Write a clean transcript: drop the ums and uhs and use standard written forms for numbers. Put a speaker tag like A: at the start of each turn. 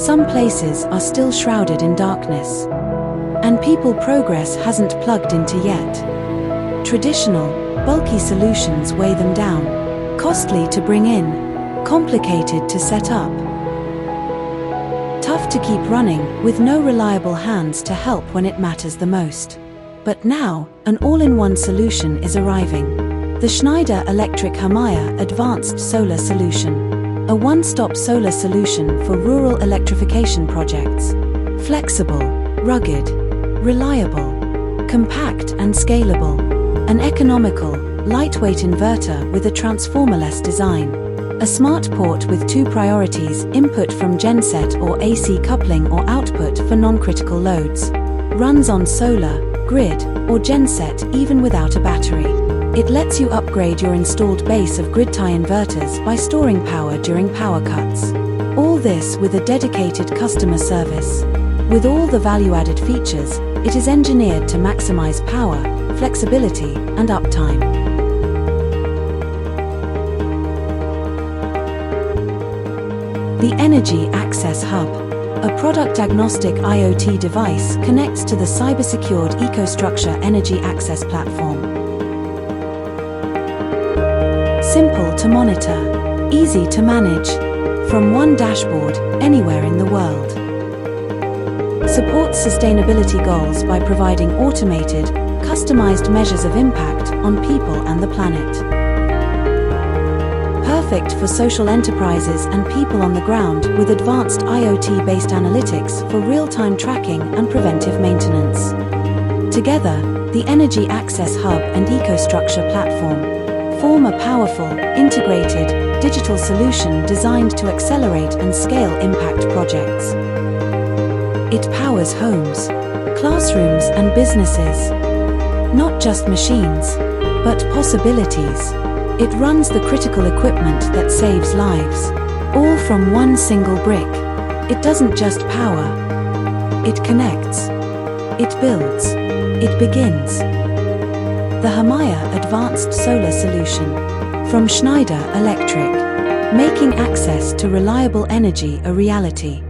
A: Some places are still shrouded in darkness. And people progress hasn't plugged into yet. Traditional, bulky solutions weigh them down, costly to bring in, complicated to set up. Tough to keep running, with no reliable hands to help when it matters the most. But now, an all-in-one solution is arriving. The Schneider Electric Homaya Advanced Solar Solution. A one-stop solar solution for rural electrification projects. Flexible, rugged, reliable, compact and scalable. An economical, lightweight inverter with a transformer-less design. A smart port with two priorities: input from genset or AC coupling or output for non-critical loads. Runs on solar, grid, or genset even without a battery. It lets you upgrade your installed base of grid-tie inverters by storing power during power cuts. All this with a dedicated customer service. With all the value-added features, it is engineered to maximize power, flexibility, and uptime. The Energy Access Hub, a product-agnostic IoT device, connects to the cyber-secured EcoStruxure Energy Access Platform. Simple to monitor, easy to manage, from one dashboard, anywhere in the world. Supports sustainability goals by providing automated, customized measures of impact on people and the planet. Perfect for social enterprises and people on the ground with advanced IoT-based analytics for real-time tracking and preventive maintenance. Together, the Energy Access Hub and EcoStruxure platform form a powerful, integrated, digital solution designed to accelerate and scale impact projects. It powers homes, classrooms and businesses. Not just machines, but possibilities. It runs the critical equipment that saves lives, all from one single brick. It doesn't just power. It connects. It builds. It begins. The Homaya Advanced Solar Solution. From Schneider Electric. Making access to reliable energy a reality.